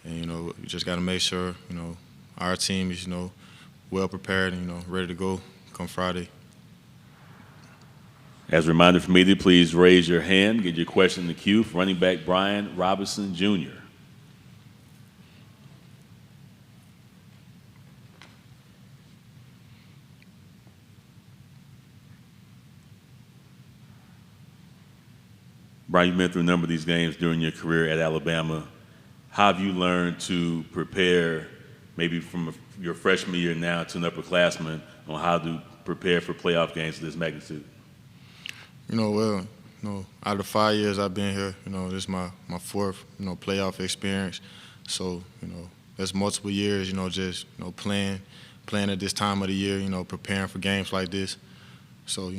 And, we just got to make sure, our team is, well prepared and, ready to go come Friday. As a reminder for media, please raise your hand, get your question in the queue for running back Brian Robinson Jr. Brian, you've been through a number of these games during your career at Alabama. How have you learned to prepare, maybe from your freshman year now to an upperclassman, on how to prepare for playoff games of this magnitude? Well, out of the 5 years I've been here, this is my fourth, playoff experience. So, that's multiple years, just, playing at this time of the year, preparing for games like this. So,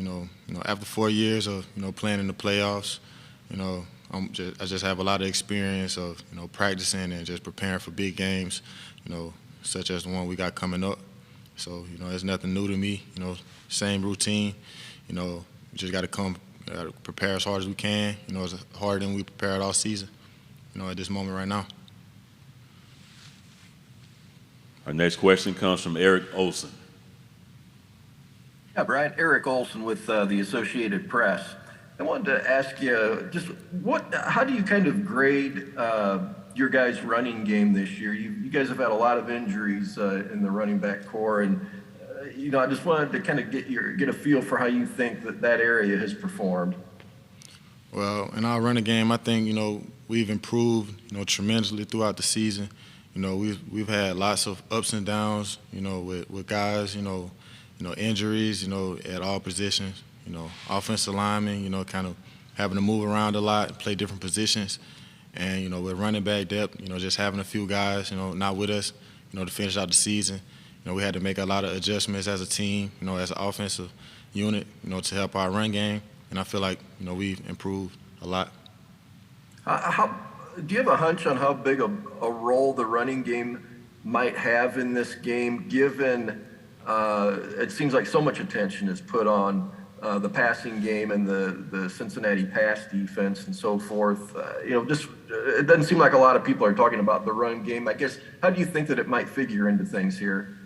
after 4 years of, playing in the playoffs, I just have a lot of experience of, practicing and just preparing for big games, such as the one we got coming up. So, it's nothing new to me, same routine, we just got to prepare as hard as we can, as harder than we prepared all season, at this moment right now. Our next question comes from Eric Olson. Yeah, Brian, Eric Olson with the Associated Press. I wanted to ask you just how do you kind of grade your guys' running game this year? You guys have had a lot of injuries in the running back core, and I just wanted to kind of get a feel for how you think that area has performed. Well, in our running game, I think we've improved tremendously throughout the season. We've had lots of ups and downs, with guys, injuries, at all positions. Offensive linemen, kind of having to move around a lot, play different positions. And, with running back depth, just having a few guys, not with us, to finish out the season. We had to make a lot of adjustments as a team, as an offensive unit, to help our run game. And I feel like, we've improved a lot. Do you have a hunch on how big a role the running game might have in this game, given it seems like so much attention is put on the passing game and the Cincinnati pass defense and so forth? It doesn't seem like a lot of people are talking about the run game. I guess, how do you think that it might figure into things here?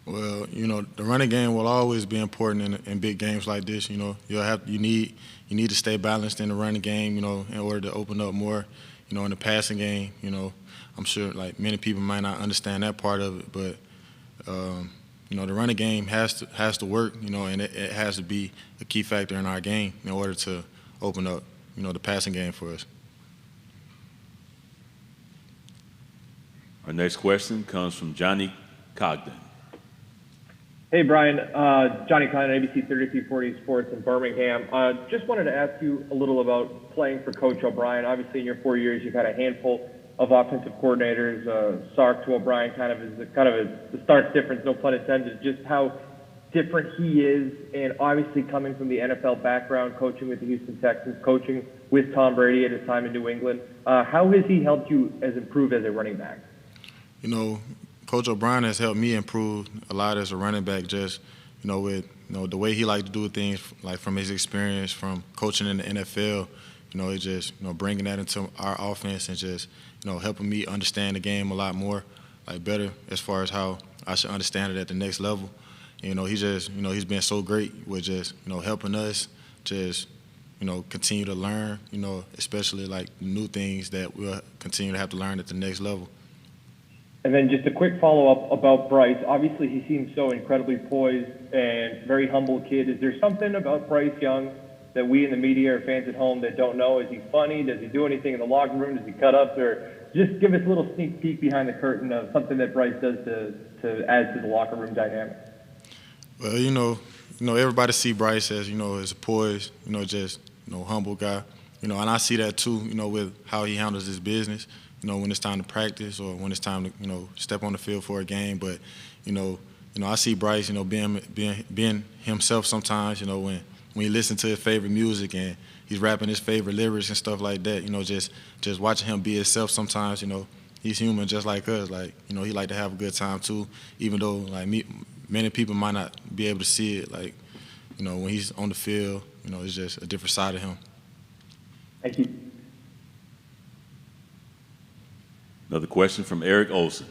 Well, the running game will always be important in big games like this. You need to stay balanced in the running game, in order to open up more, in the passing game. I'm sure like many people might not understand that part of it, but the running game has to work, and it has to be a key factor in our game in order to open up, the passing game for us. Our next question comes from Johnny Cogden. Hey, Brian. Johnny Cogden, ABC 3340 Sports in Birmingham. Just wanted to ask you a little about playing for Coach O'Brien. Obviously, in your 4 years, you've had a handful of offensive coordinators. Sark to O'Brien kind of is the stark difference, no pun intended, just how different he is. And obviously coming from the NFL background, coaching with the Houston Texans, coaching with Tom Brady at his time in New England, how has he helped you improve as a running back? Coach O'Brien has helped me improve a lot as a running back, just, with, the way he liked to do things, like from his experience from coaching in the NFL, it's just, bringing that into our offense and just, helping me understand the game a lot more, like better as far as how I should understand it at the next level. He just, he's been so great with just, helping us just, continue to learn, especially like new things that we'll continue to have to learn at the next level. And then just a quick follow-up about Bryce. Obviously, he seems so incredibly poised and very humble kid. Is there something about Bryce Young that we in the media or fans at home that don't know? Is he funny? Does he do anything in the locker room? Does he cut up? Or just give us a little sneak peek behind the curtain of something that Bryce does to add to the locker room dynamic. Well, everybody see Bryce as, as a poised, just, humble guy. And I see that too, with how he handles his business. When it's time to practice or when it's time to, step on the field for a game. But, I see Bryce, being himself sometimes, when you listen to his favorite music and he's rapping his favorite lyrics and stuff like that, just watching him be himself sometimes, he's human just like us. Like, he like to have a good time too, even though, like, many people might not be able to see it. Like, when he's on the field, it's just a different side of him. Thank you. Another question from Eric Olson.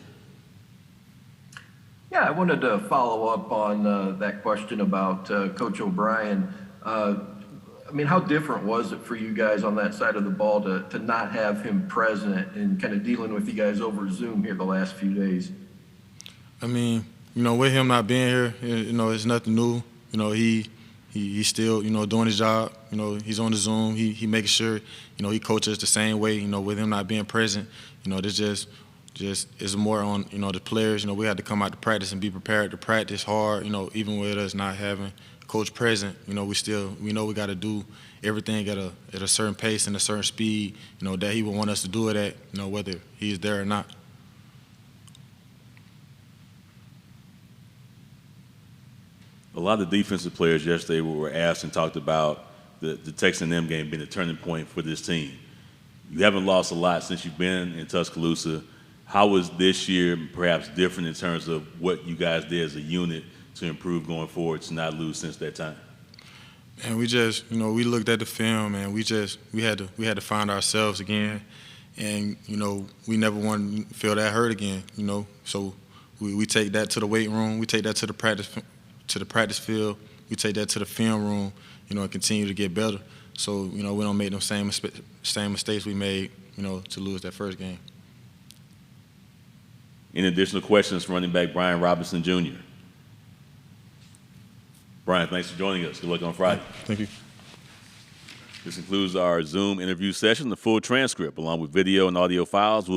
Yeah, I wanted to follow up on that question about Coach O'Brien. I mean, how different was it for you guys on that side of the ball to not have him present and kind of dealing with you guys over Zoom here the last few days? I mean, you know, with him not being here, you know, it's nothing new. You know, he's still, you know, doing his job. You know, he's on the Zoom. He making sure, you know, he coaches the same way. You know, with him not being present, you know, this just is more on, you know, the players. You know, we had to come out to practice and be prepared to practice hard. You know, even with us not having coach present, you know, we know we got to do everything at a certain pace and a certain speed, you know, that he would want us to do it at, you know, whether he's there or not. A lot of the defensive players yesterday were asked and talked about the Texas A&M game being a turning point for this team. You haven't lost a lot since you've been in Tuscaloosa. How was this year perhaps different in terms of what you guys did as a unit to improve going forward to not lose since that time? And we just, you know, we looked at the film and we had to find ourselves again, and you know, we never want to feel that hurt again, you know. So we take that to the weight room, we take that to the practice field, we take that to the film room, you know, and continue to get better. So you know, we don't make them same mistakes we made, you know, to lose that first game. Any additional questions from running back Brian Robinson Jr.? Brian, thanks for joining us. Good luck on Friday. Thank you. This concludes our Zoom interview session. The full transcript, along with video and audio files, will be